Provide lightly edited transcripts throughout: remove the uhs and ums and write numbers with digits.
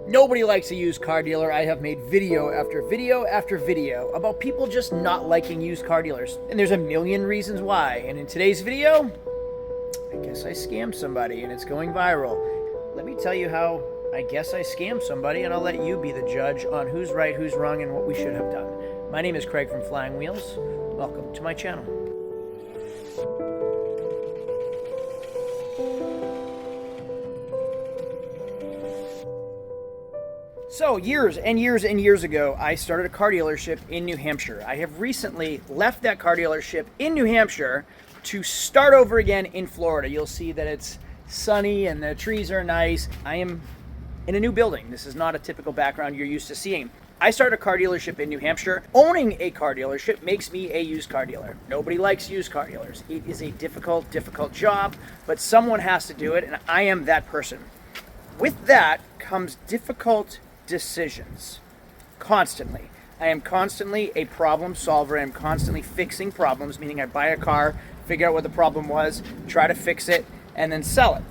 Nobody likes a used car dealer. I have made video after video after video about people just not liking used car dealers. And there's a million reasons why. And in today's video, I guess I scammed somebody and it's going viral. Let me tell you how I guess I scammed somebody, and I'll let you be the judge on who's right, who's wrong, and what we should have done. My name is Craig from Flying Wheels. Welcome to my channel. So years and years and years ago, I started a car dealership in New Hampshire. I have recently left that car dealership in New Hampshire to start over again in Florida. You'll see that it's sunny and the trees are nice. I am in a new building. This is not a typical background you're used to seeing. I started a car dealership in New Hampshire. Owning a car dealership makes me a used car dealer. Nobody likes used car dealers. It is a difficult job, but someone has to do it, and I am that person. With that comes difficult decisions. Constantly. I am constantly a problem solver. I am constantly fixing problems, meaning I buy a car, figure out what the problem was, try to fix it, and then sell it.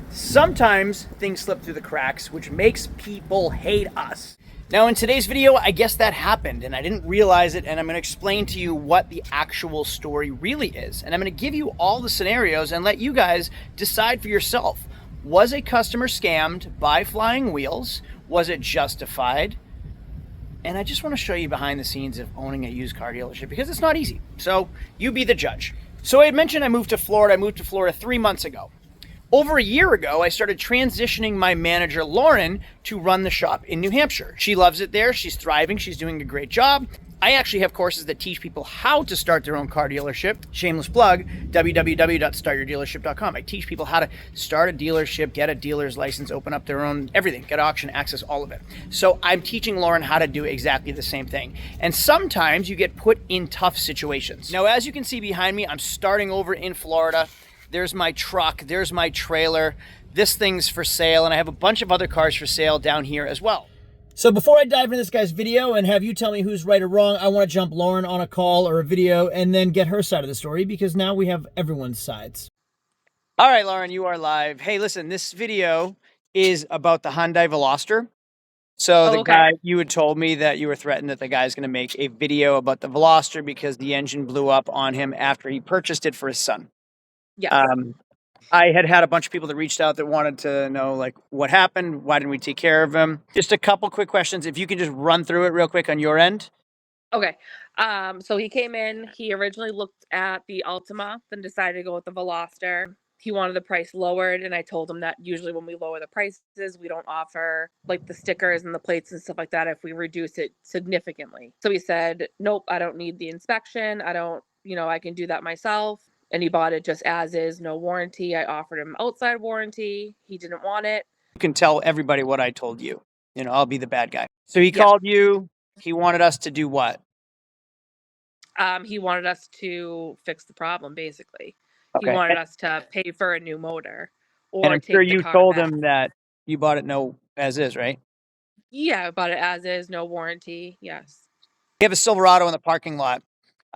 Sometimes things slip through the cracks, which makes people hate us. Now in today's video, I guess that happened and I didn't realize it, and I'm going to explain to you what the actual story really is. And I'm going to give you all the scenarios and let you guys decide for yourself. Was a customer scammed by Flying Wheels? Was it justified? And I just want to show you behind the scenes of owning a used car dealership, because it's not easy. So you be the judge. So I had mentioned I moved to Florida. I moved to Florida 3 months ago. Over a year ago, I started transitioning my manager, Lauren, to run the shop in New Hampshire. She loves it there. She's thriving. She's doing a great job. I actually have courses that teach people how to start their own car dealership. Shameless plug, www.startyourdealership.com. I teach people how to start a dealership, get a dealer's license, open up their own everything, get auction access, all of it. So I'm teaching Lauren how to do exactly the same thing. And sometimes you get put in tough situations. Now, as you can see behind me, I'm starting over in Florida. There's my truck, there's my trailer. This thing's for sale, and I have a bunch of other cars for sale down here as well. So before I dive into this guy's video and have you tell me who's right or wrong, I want to jump Lauren on a call or a video and then get her side of the story, because now we have everyone's sides. All right, Lauren, you are live. Hey, listen, this video is about the Hyundai Veloster. So the guy, you had told me that you were threatened that the guy's going to make a video about the Veloster because the engine blew up on him after he purchased it for his son. Yeah. I had a bunch of people that reached out that wanted to know, like, what happened? Why didn't we take care of him? Just a couple quick questions. If you can just run through it real quick on your end. Okay. So he came in, he originally looked at the Altima, then decided to go with the Veloster. He wanted the price lowered, and I told him that usually when we lower the prices, we don't offer like the stickers and the plates and stuff like that if we reduce it significantly. So he said, nope, I don't need the inspection. I can do that myself. And he bought it just as is, no warranty. I offered him outside warranty. He didn't want it. You can tell everybody what I told you. I'll be the bad guy. So he called you. He wanted us to do what? He wanted us to fix the problem, basically. Okay. He wanted us to pay for a new motor. And I'm sure you told him that you bought it as is, right? Yeah, I bought it as is, no warranty. Yes. We have a Silverado in the parking lot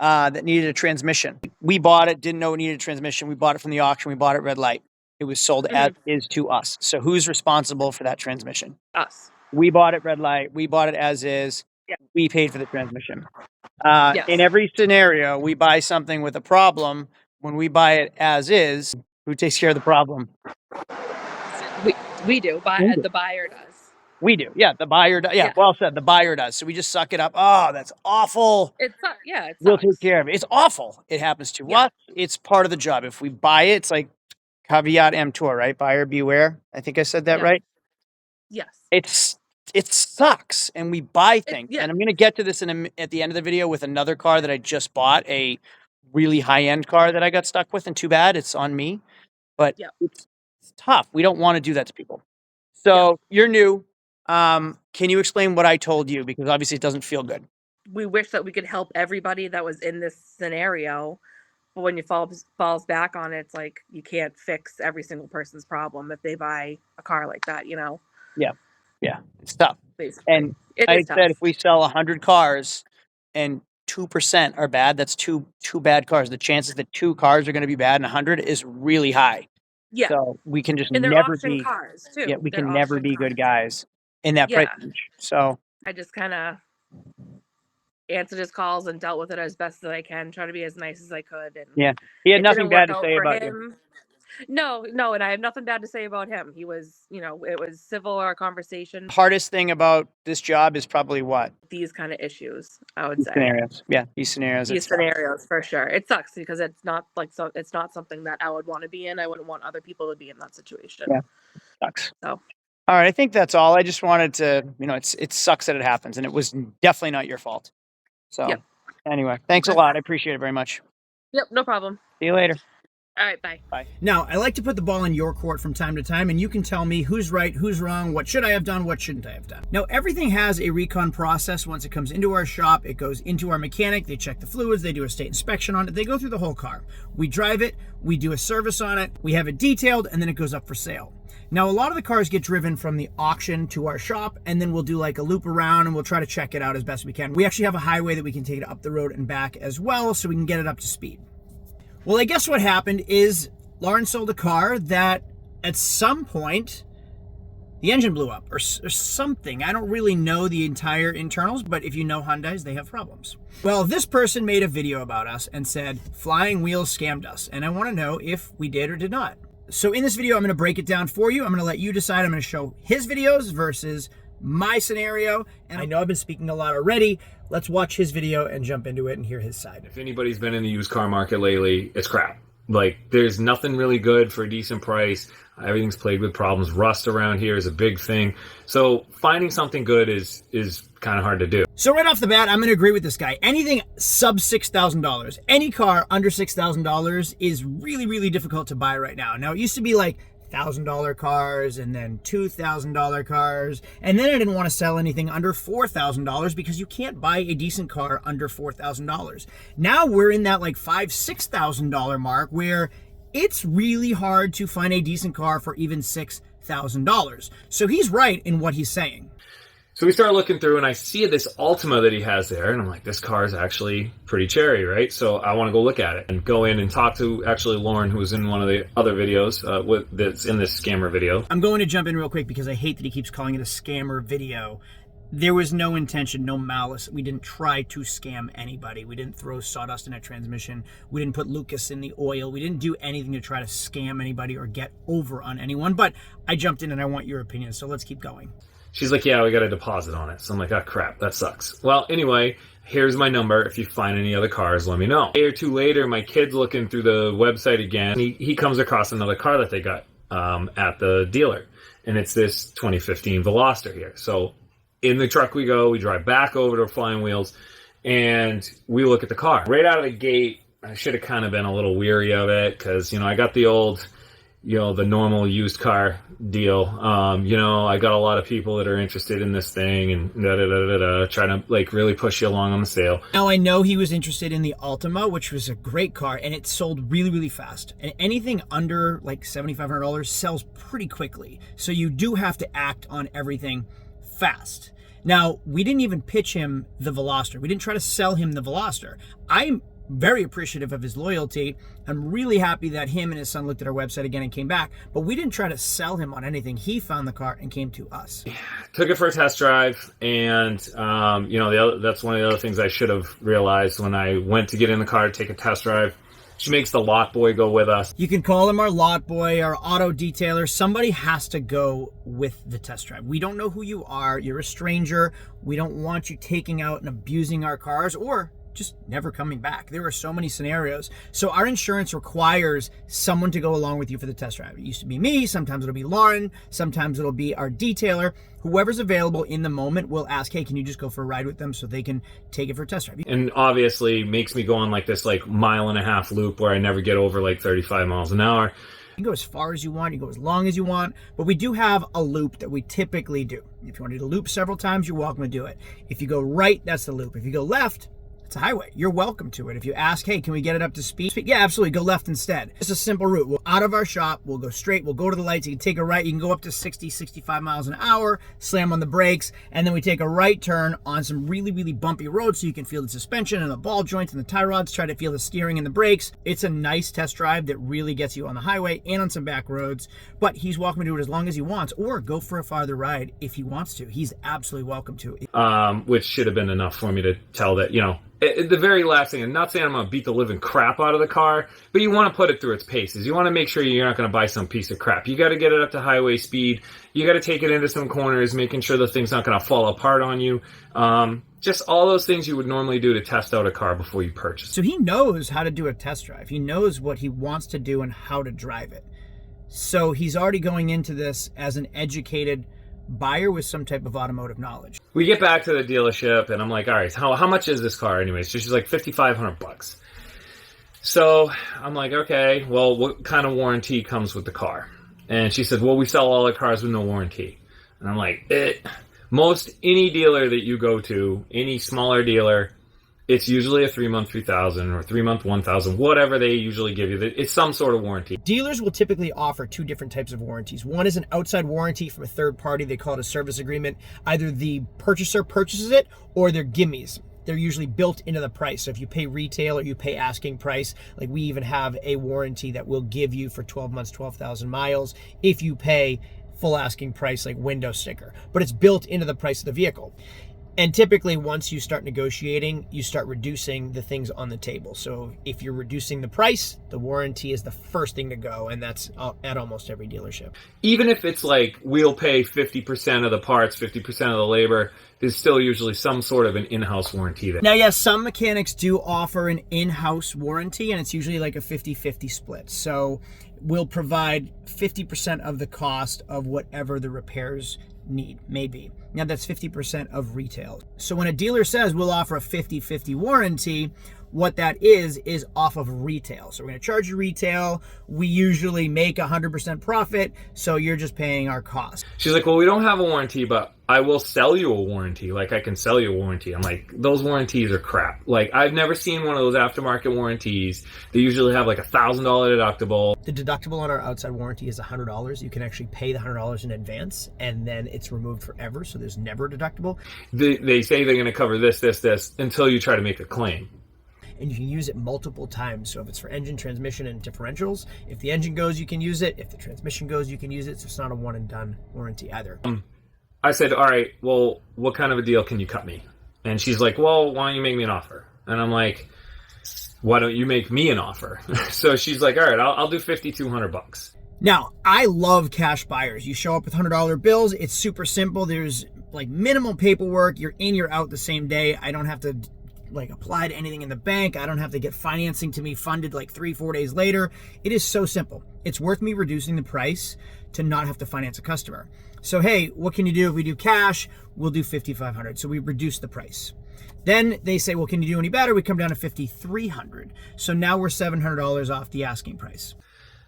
that needed a transmission. We bought it, didn't know it needed a transmission. We bought it from the auction. We bought it red light. It was sold as is to us. So who's responsible for that transmission? Us. We bought it red light. We bought it as is. Yeah. We paid for the transmission. Yes. In every scenario, we buy something with a problem. When we buy it as is, who takes care of the problem? We do, but the buyer does. We do. Yeah, the buyer does. Yeah, well said. The buyer does. So we just suck it up. Oh, that's awful. We'll take care of it. It's awful. It happens to us. It's part of the job. If we buy it, it's like caveat emptor, right? Buyer beware. I think I said that right? Yes. It sucks, and we buy things. And I'm going to get to this at the end of the video with another car that I just bought, a really high-end car that I got stuck with, and too bad it's on me. But it's tough. We don't want to do that to people. So you're new. Can you explain what I told you? Because obviously it doesn't feel good. We wish that we could help everybody that was in this scenario. But when you falls back on it, it's like you can't fix every single person's problem if they buy a car like that, Yeah. Yeah. It's tough. Basically. And I said if we sell 100 cars and 2% are bad, that's two bad cars. The chances that 2 cars are going to be bad and 100 is really high. Yeah. So we can just and never be cars too. Yeah, we they're can never be good guys. in that price Yeah. range. So I just kind of answered his calls and dealt with it as best as I can, try to be as nice as I could, and yeah, he had it nothing didn't work bad to out say for about you. him. No, no, and I have nothing bad to say about him. He was, it was civil, our conversation. Hardest thing about this job is probably what? These kind of issues, I would These say. scenarios. Yeah, these scenarios. These scenarios for sure. It sucks because it's not like it's not something that I would want to be in. I wouldn't want other people to be in that situation. Yeah, sucks. So All right, I think that's all. I just wanted to, it sucks that it happens, and it was definitely not your fault. So yep. anyway, thanks a lot. I appreciate it very much. Yep, no problem. See you later. All right, bye. Bye. Now, I like to put the ball in your court from time to time, and you can tell me who's right, who's wrong, what should I have done, what shouldn't I have done. Now, everything has a recon process. Once it comes into our shop, it goes into our mechanic, they check the fluids, they do a state inspection on it, they go through the whole car. We drive it, we do a service on it, we have it detailed, and then it goes up for sale. Now, a lot of the cars get driven from the auction to our shop, and then we'll do like a loop around and we'll try to check it out as best we can. We actually have a highway that we can take it up the road and back as well, so we can get it up to speed. Well, I guess what happened is Lauren sold a car that at some point the engine blew up or something. I don't really know the entire internals, but if you know Hyundais, they have problems. Well, this person made a video about us and said, Flying Wheels scammed us. And I want to know if we did or did not. So in this video, I'm going to break it down for you. I'm going to let you decide. I'm going to show his videos versus my scenario. And I know I've been speaking a lot already. Let's watch his video and jump into it and hear his side. If anybody's been in the used car market lately, it's crap. Like, there's nothing really good for a decent price. Everything's plagued with problems. Rust around here is a big thing. So finding something good is kind of hard to do. So right off the bat, I'm going to agree with this guy. Anything sub $6,000, any car under $6,000 is really, really difficult to buy right now. Now, it used to be like $1,000 cars and then $2,000 cars. And then I didn't want to sell anything under $4,000 because you can't buy a decent car under $4,000. Now we're in that like $5,000, $6,000 mark where it's really hard to find a decent car for even $6,000. So he's right in what he's saying. So we start looking through and I see this Altima that he has there and I'm like, this car is actually pretty cherry, right? So I want to go look at it and go in and talk to actually Lauren, who was in one of the other videos that's in this scammer video. I'm going to jump in real quick because I hate that he keeps calling it a scammer video. There was no intention, no malice. We didn't try to scam anybody. We didn't throw sawdust in a transmission. We didn't put Lucas in the oil. We didn't do anything to try to scam anybody or get over on anyone. But I jumped in and I want your opinion, so let's keep going. She's like, yeah, we got a deposit on it. So I'm like, oh, crap, that sucks. Well, anyway, here's my number. If you find any other cars, let me know. A day or two later, my kid's looking through the website again. He comes across another car that they got at the dealer. And it's this 2015 Veloster here. So in the truck we go. We drive back over to Flying Wheels. And we look at the car. Right out of the gate, I should have kind of been a little weary of it. Because, I got the old... the normal used car deal. I got a lot of people that are interested in this thing and trying to like really push you along on the sale. Now I know he was interested in the Altima, which was a great car, and it sold really, really fast. And anything under like $7,500 sells pretty quickly. So you do have to act on everything fast. Now, we didn't even pitch him the Veloster. We didn't try to sell him the Veloster. I'm very appreciative of his loyalty. I'm really happy that him and his son looked at our website again and came back, but we didn't try to sell him on anything. He found the car and came to us. Took it for a test drive, and that's one of the other things I should have realized when I went to get in the car to take a test drive. She makes the lot boy go with us. You can call him our lot boy, our auto detailer. Somebody has to go with the test drive. We don't know who you are. You're a stranger. We don't want you taking out and abusing our cars or just never coming back. There are so many scenarios. So our insurance requires someone to go along with you for the test drive. It used to be me, sometimes it'll be Lauren, sometimes it'll be our detailer. Whoever's available in the moment will ask, hey, can you just go for a ride with them so they can take it for a test drive? And obviously makes me go on like this like 1.5 mile loop where I never get over like 35 miles an hour. You can go as far as you want, you can go as long as you want, but we do have a loop that we typically do. If you want to do the loop several times, you're welcome to do it. If you go right, that's the loop. If you go left, It's a highway. You're welcome to it. If you ask, hey, can we get it up to speed? Yeah, absolutely. Go left instead. It's a simple route. We'll out of our shop. We'll go straight. We'll go to the lights. You can take a right. You can go up to 60, 65 miles an hour, slam on the brakes, and then we take a right turn on some really, really bumpy roads so you can feel the suspension and the ball joints and the tie rods. Try to feel the steering and the brakes. It's a nice test drive that really gets you on the highway and on some back roads, but he's welcome to do it as long as he wants, or go for a farther ride if he wants to. He's absolutely welcome to. Which should have been enough for me to tell that, the very last thing, I'm not saying I'm going to beat the living crap out of the car, but you want to put it through its paces. You want to make sure you're not going to buy some piece of crap. You got to get it up to highway speed. You got to take it into some corners, making sure the thing's not going to fall apart on you. Just all those things you would normally do to test out a car before you purchase. So he knows how to do a test drive. He knows what he wants to do and how to drive it. So he's already going into this as an educated buyer with some type of automotive knowledge. We get back to the dealership and I'm like, all right, how much is this car anyways? So she's like, $5,500. So I'm like, okay, well, what kind of warranty comes with the car? And she said, well, we sell all our cars with no warranty. And I'm like, most any dealer that you go to, any smaller dealer, it's usually a 3-month 3,000 or 3-month 1,000, whatever they usually give you. It's some sort of warranty. Dealers will typically offer two different types of warranties. One is an outside warranty from a third party. They call it a service agreement. Either the purchaser purchases it or they're gimmies. They're usually built into the price. So if you pay retail or you pay asking price, like we even have a warranty that we'll give you for 12 months, 12,000 miles if you pay full asking price, like window sticker. But it's built into the price of the vehicle. And typically, once you start negotiating, you start reducing the things on the table. So if you're reducing the price, the warranty is the first thing to go, and that's at almost every dealership. Even if it's like we'll pay 50% of the parts, 50% of the labor, there's still usually some sort of an in-house warranty. Now, yes, some mechanics do offer an in-house warranty, and it's usually like a 50-50 split. So we'll provide 50% of the cost of whatever the repairs need, maybe. Now that's 50% of retail. So when a dealer says we'll offer a 50-50 warranty, what that is off of retail. So we're going to charge you retail. We usually make 100% profit, so you're just paying our cost. She's like, well, we don't have a warranty, but I will sell you a warranty. Like, I can sell you a warranty. I'm like, those warranties are crap. Like, I've never seen one of those aftermarket warranties. They usually have like $1,000 deductible. The deductible on our outside warranty is $100. You can actually pay the $100 in advance, and then it's removed forever, so there's never a deductible. They say they're going to cover this, until you try to make a claim. And you can use it multiple times. So if it's for engine, transmission, and differentials, if the engine goes, you can use it. If the transmission goes, you can use it. So it's not a one and done warranty either. I said, all right, well, what kind of a deal can you cut me? And she's like, well, why don't you make me an offer? And I'm like, why don't you make me an offer? So she's like, all right, I'll do $5,200. Now, I love cash buyers. You show up with $100 bills. It's super simple. There's like minimal paperwork. You're in, you're out the same day. I don't have to apply to anything in the bank. I don't have to get financing to me funded like 3-4 days later. It is so simple. It's worth me reducing the price to not have to finance a customer. So, hey, what can you do if we do cash? We'll do $5,500. So we reduce the price. Then they say, well, can you do any better? We come down to $5,300. So now we're $700 off the asking price.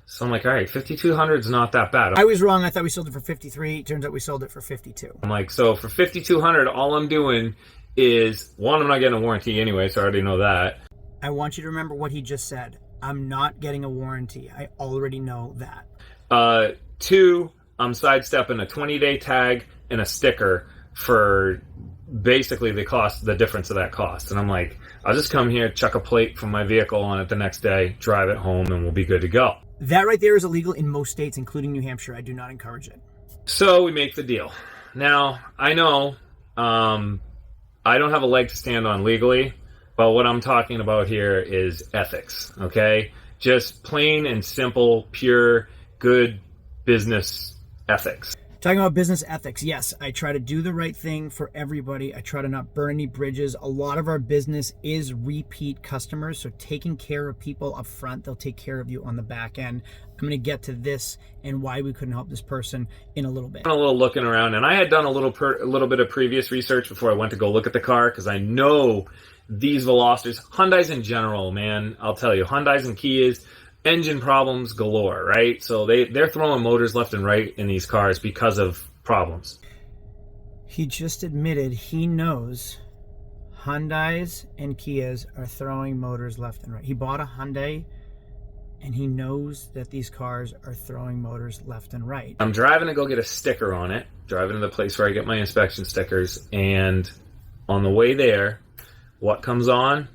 So I'm like, all right, $5,200 is not that bad. I was wrong. I thought we sold it for $53. Turns out we sold it for $52. I'm like, so for $5,200, all I'm doing is, one, I'm not getting a warranty anyway, so I already know that. I want you to remember what he just said. I'm not getting a warranty. I already know that. 2, I'm sidestepping a 20-day tag and a sticker for basically the difference of that cost. And I'm like, I'll just come here, chuck a plate from my vehicle on it the next day, drive it home, and we'll be good to go. That right there is illegal in most states, including New Hampshire. I do not encourage it. So we make the deal. Now, I know I don't have a leg to stand on legally, but what I'm talking about here is ethics, okay? Just plain and simple, pure, good business ethics. Talking about business ethics, yes, I try to do the right thing for everybody. I try to not burn any bridges. A lot of our business is repeat customers, so taking care of people up front, they'll take care of you on the back end. I'm going to get to this and why we couldn't help this person in a little bit. A little looking around, and I had done a little bit of previous research before I went to go look at the car, because I know these Velosters, Hyundais in general, man, I'll tell you, Hyundais and Kias, engine problems galore, right? So they're throwing motors left and right in these cars because of problems. He just admitted he knows Hyundais and Kias are throwing motors left and right. He bought a Hyundai and he knows that these cars are throwing motors left and right. I'm driving to go get a sticker on it, driving to the place where I get my inspection stickers, and on the way there, what comes on?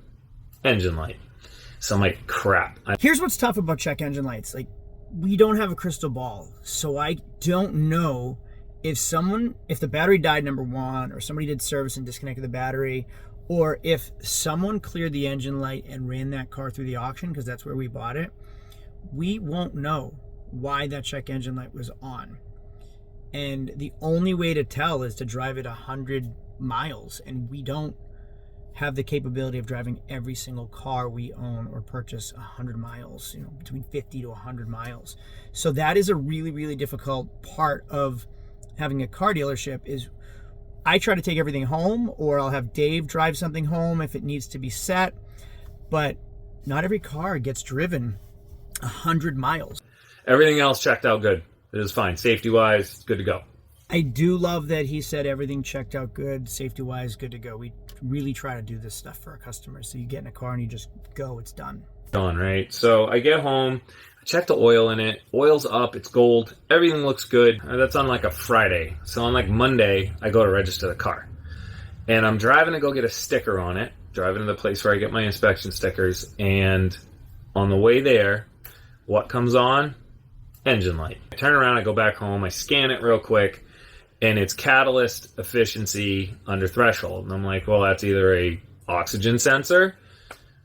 Engine light. So I'm like, crap. Here's what's tough about check engine lights. Like, we don't have a crystal ball, so I don't know if the battery died, number one, or somebody did service and disconnected the battery, or if someone cleared the engine light and ran that car through the auction, because that's where we bought it. We won't know why that check engine light was on. And the only way to tell is to drive it 100 miles, and we don't have the capability of driving every single car we own or purchase 100 miles, between 50 to 100 miles. So that is a really, really difficult part of having a car dealership. Is I try to take everything home, or I'll have Dave drive something home if it needs to be set, but not every car gets driven 100 miles. Everything else checked out good. It is fine. Safety-wise, good to go. I do love that he said everything checked out good, safety-wise, good to go. We really try to do this stuff for our customers. So you get in a car and you just go, it's done. Done, right? So I get home, I check the oil in it. Oil's up, it's gold. Everything looks good. That's on like a Friday. So on like Monday, I go to register the car. And I'm driving to go get a sticker on it, driving to the place where I get my inspection stickers. And on the way there, what comes on? Engine light. I turn around, I go back home, I scan it real quick, and it's catalyst efficiency under threshold. And I'm like, well, that's either a oxygen sensor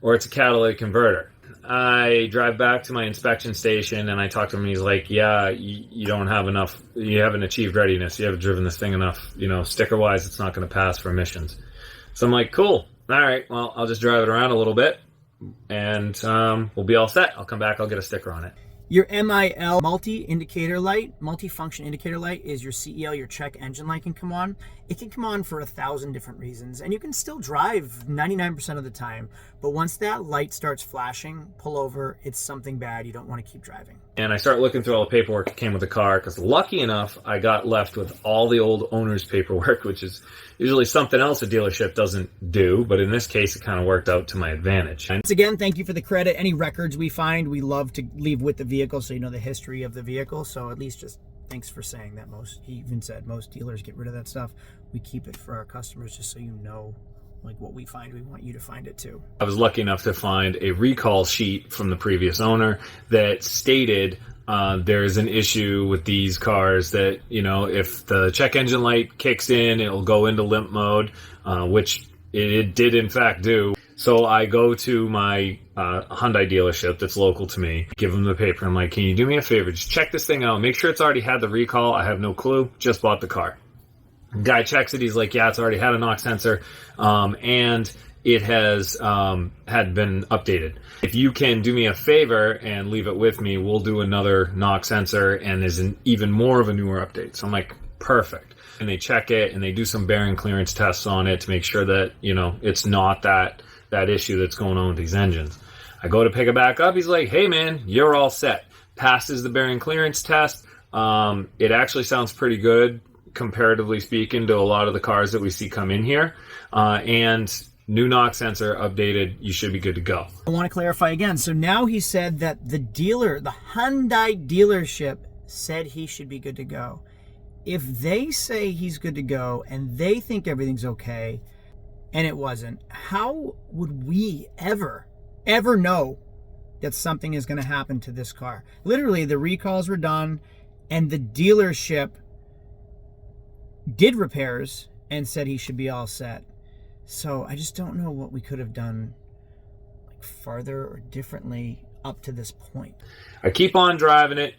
or it's a catalytic converter. I drive back to my inspection station and I talk to him, and he's like, yeah, you don't have enough, you haven't achieved readiness, you haven't driven this thing enough, sticker wise, it's not going to pass for emissions. So I'm like, cool, all right, well, I'll just drive it around a little bit and we'll be all set. I'll come back, I'll get a sticker on it. Your MIL multi-indicator light, multi-function indicator light, is your CEL, your check engine light can come on. It can come on for 1,000 different reasons, and you can still drive 99% of the time. But once that light starts flashing, pull over, it's something bad. You don't want to keep driving. And I start looking through all the paperwork that came with the car, because lucky enough, I got left with all the old owner's paperwork, which is usually something else a dealership doesn't do. But in this case, it kind of worked out to my advantage. Once again, thank you for the credit. Any records we find, we love to leave with the vehicle so you know the history of the vehicle. So at least just thanks for saying that. He even said most dealers get rid of that stuff. We keep it for our customers just so you know, like, what we find. We want you to find it too. I was lucky enough to find a recall sheet from the previous owner that stated there's an issue with these cars that, if the check engine light kicks in, it'll go into limp mode, which it did in fact do. So I go to my Hyundai dealership that's local to me, give them the paper. I'm like, can you do me a favor? Just check this thing out. Make sure it's already had the recall. I have no clue. Just bought the car. Guy checks it. He's like, yeah, it's already had a knock sensor, and it has had been updated. If you can do me a favor and leave it with me, we'll do another knock sensor, and there's even more of a newer update. So I'm like, perfect. And they check it, and they do some bearing clearance tests on it to make sure that, it's not that issue that's going on with these engines. I go to pick it back up. He's like, hey, man, you're all set. Passes the bearing clearance test. It actually sounds pretty good, comparatively speaking, to a lot of the cars that we see come in here. And new knock sensor updated, you should be good to go. I want to clarify again. So now he said that the Hyundai dealership said he should be good to go. If they say he's good to go and they think everything's okay and it wasn't, how would we ever know that something is going to happen to this car? Literally, the recalls were done and the dealership did repairs and said he should be all set. So I just don't know what we could have done farther or differently up to this point. I keep on driving it.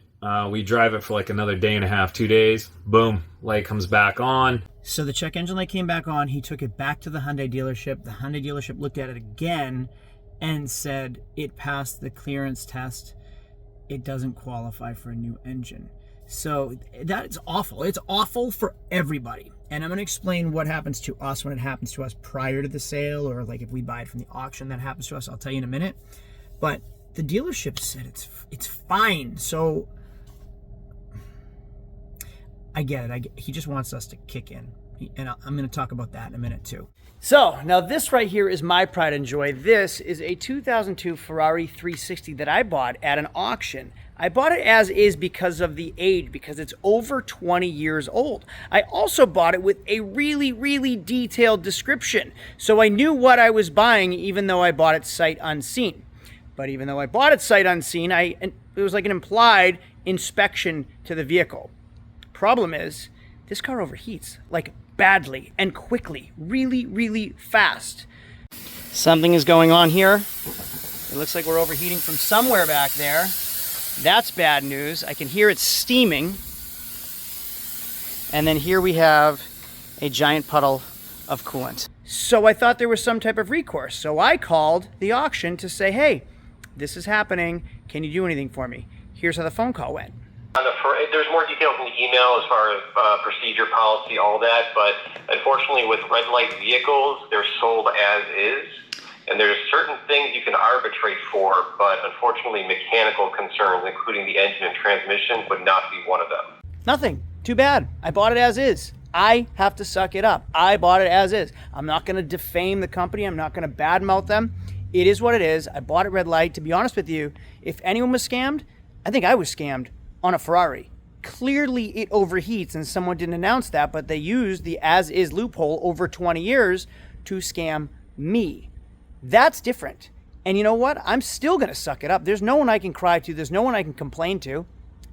We drive it for like another day and a half, 2 days. Boom, light comes back on. So the check engine light came back on. He took it back to the Hyundai dealership. The Hyundai dealership looked at it again and said it passed the clearance test. It doesn't qualify for a new engine. So that's awful. It's awful for everybody. And I'm going to explain what happens to us when it happens to us prior to the sale, or like if we buy it from the auction, that happens to us. I'll tell you in a minute. But the dealership said it's fine. So I get it. He just wants us to kick in. And I'm going to talk about that in a minute too. So now this right here is my pride and joy. This is a 2002 Ferrari 360 that I bought at an auction. I bought it as is because of the age, because it's over 20 years old. I also bought it with a really, really detailed description. So I knew what I was buying, even though I bought it sight unseen. But even though I bought it sight unseen, it was like an implied inspection to the vehicle. Problem is, this car overheats, like badly and quickly, really, really fast. Something is going on here. It looks like we're overheating from somewhere back there. That's bad news. I can hear it steaming. And then here we have a giant puddle of coolant. So I thought there was some type of recourse. So I called the auction to say, hey, this is happening. Can you do anything for me? Here's how the phone call went. There's more details in the email as far as procedure, policy, all that, but unfortunately with red light vehicles, they're sold as is, and there's certain things you can arbitrate for, but unfortunately mechanical concerns, including the engine and transmission, would not be one of them. Nothing. Too bad. I bought it as is. I have to suck it up. I bought it as is. I'm not going to defame the company. I'm not going to badmouth them. It is what it is. I bought it red light. To be honest with you, if anyone was scammed, I think I was scammed on a Ferrari. Clearly it overheats, and someone didn't announce that, but they used the as-is loophole over 20 years to scam me. That's different. And you know what? I'm still going to suck it up. There's no one I can cry to. There's no one I can complain to.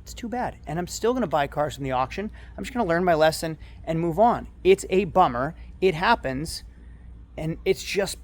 It's too bad. And I'm still going to buy cars from the auction. I'm just going to learn my lesson and move on. It's a bummer. It happens. And it's just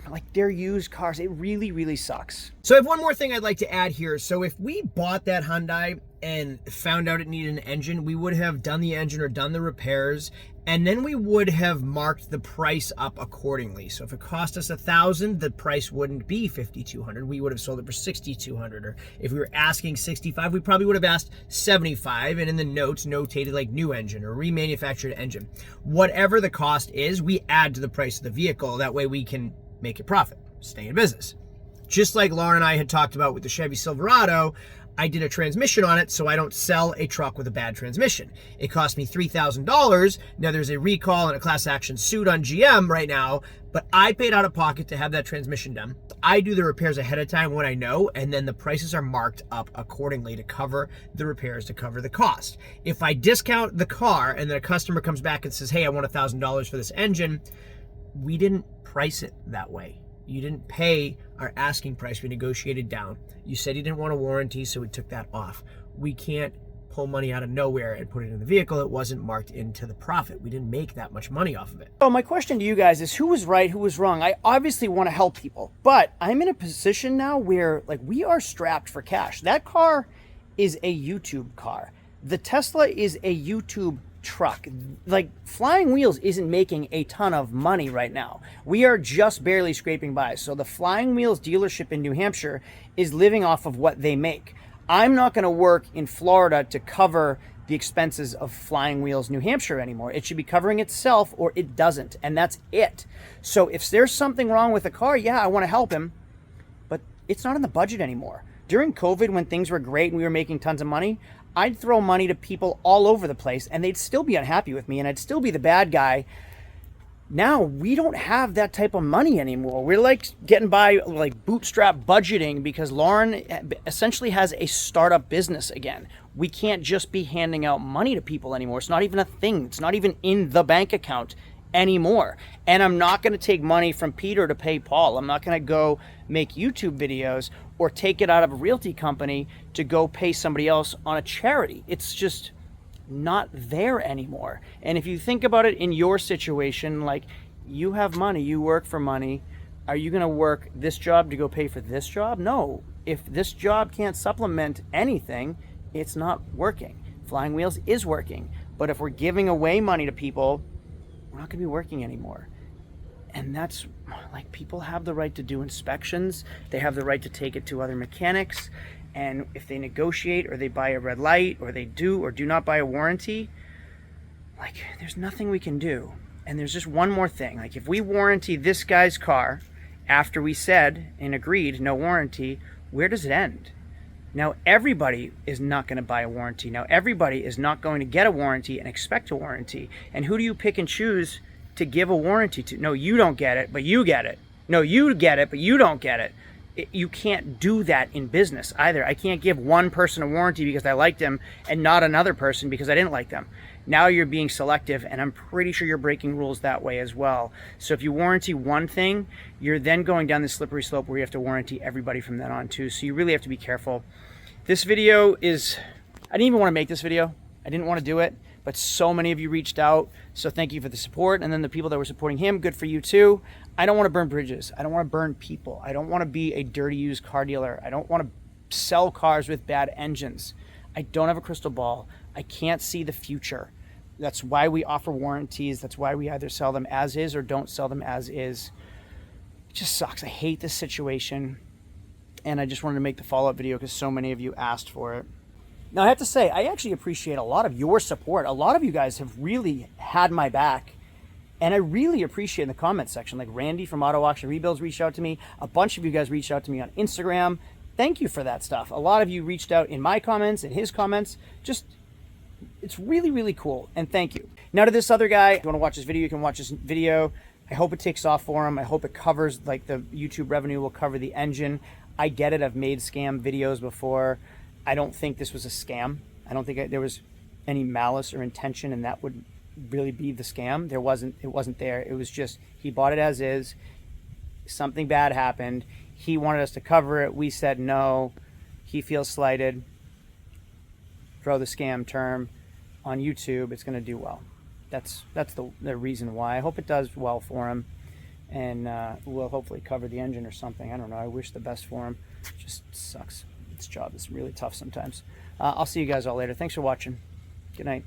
like they're used cars. It really, really sucks. So I have one more thing I'd like to add here. So if we bought that Hyundai and found out it needed an engine, we would have done the engine or done the repairs, and then we would have marked the price up accordingly. So if it cost us $1,000, the price wouldn't be $5,200. We would have sold it for $6,200. Or if we were asking $65,000, we probably would have asked $75,000, and in the notes notated like new engine or remanufactured engine. Whatever the cost is, we add to the price of the vehicle. That way we can make a profit, stay in business. Just like Lauren and I had talked about with the Chevy Silverado, I did a transmission on it so I don't sell a truck with a bad transmission. It cost me $3,000. Now there's a recall and a class action suit on GM right now, but I paid out of pocket to have that transmission done. I do the repairs ahead of time when I know, and then the prices are marked up accordingly to cover the repairs, to cover the cost. If I discount the car and then a customer comes back and says, hey, I want $1,000 for this engine, we didn't price it that way. You didn't pay our asking price. We negotiated down. You said you didn't want a warranty, so we took that off. We can't pull money out of nowhere and put it in the vehicle. It wasn't marked into the profit. We didn't make that much money off of it. So my question to you guys is, who was right, who was wrong? I obviously want to help people, but I'm in a position now where like we are strapped for cash. That car is a YouTube car. The Tesla is a YouTube truck. Like Flying Wheels isn't making a ton of money right now. We are just barely scraping by. So the Flying Wheels dealership in New Hampshire is living off of what they make. I'm not going to work in Florida to cover the expenses of Flying Wheels New Hampshire anymore. It should be covering itself or it doesn't, and that's it. So if there's something wrong with the car, yeah, I want to help him, but it's not in the budget anymore. During COVID, when things were great and we were making tons of money, I'd throw money to people all over the place and they'd still be unhappy with me and I'd still be the bad guy. Now we don't have that type of money anymore. We're like getting by like bootstrap budgeting because Lauren essentially has a startup business again. We can't just be handing out money to people anymore. It's not even a thing. It's not even in the bank account anymore. And I'm not going to take money from Peter to pay Paul. I'm not going to go make YouTube videos or take it out of a realty company to go pay somebody else on a charity. It's just not there anymore. And if you think about it in your situation, like you have money, you work for money. Are you going to work this job to go pay for this job? No. If this job can't supplement anything, it's not working. Flying Wheels is working. But if we're giving away money to people, we're not going to be working anymore. And that's like, people have the right to do inspections. They have the right to take it to other mechanics. And if they negotiate or they buy a red light or they do or do not buy a warranty, like there's nothing we can do. And there's just one more thing. Like if we warranty this guy's car after we said and agreed no warranty, where does it end? Now everybody is not going to buy a warranty. Now everybody is not going to get a warranty and expect a warranty. And who do you pick and choose to give a warranty to? No, you don't get it, but you get it. No, you get it, but you don't get it. You can't do that in business either. I can't give one person a warranty because I liked them and not another person because I didn't like them. Now you're being selective, and I'm pretty sure you're breaking rules that way as well. So if you warranty one thing, you're then going down this slippery slope where you have to warranty everybody from then on too. So you really have to be careful. This video is, I didn't even want to make this video. I didn't want to do it, but so many of you reached out. So thank you for the support. And then the people that were supporting him, good for you too. I don't want to burn bridges. I don't want to burn people. I don't want to be a dirty used car dealer. I don't want to sell cars with bad engines. I don't have a crystal ball. I can't see the future. That's why we offer warranties. That's why we either sell them as is or don't sell them as is. It just sucks. I hate this situation. And I just wanted to make the follow-up video because so many of you asked for it. Now, I have to say, I actually appreciate a lot of your support. A lot of you guys have really had my back. And I really appreciate in the comment section. Like Randy from Auto Auction Rebuilds reached out to me. A bunch of you guys reached out to me on Instagram. Thank you for that stuff. A lot of you reached out in my comments, in his comments. Just, it's really, really cool. And thank you. Now to this other guy, if you want to watch this video, you can watch this video. I hope it takes off for him. I hope it covers, like the YouTube revenue will cover the engine. I get it. I've made scam videos before. I don't think this was a scam. I don't think there was any malice or intention, and that would really be the scam. There wasn't. It wasn't there. It was just he bought it as is. Something bad happened. He wanted us to cover it. We said no. He feels slighted. Throw the scam term on YouTube. It's going to do well. That's the reason why. I hope it does well for him. And we'll hopefully cover the engine or something. I don't know. I wish the best for him. It just sucks. This job is really tough sometimes. I'll see you guys all later. Thanks for watching. Good night.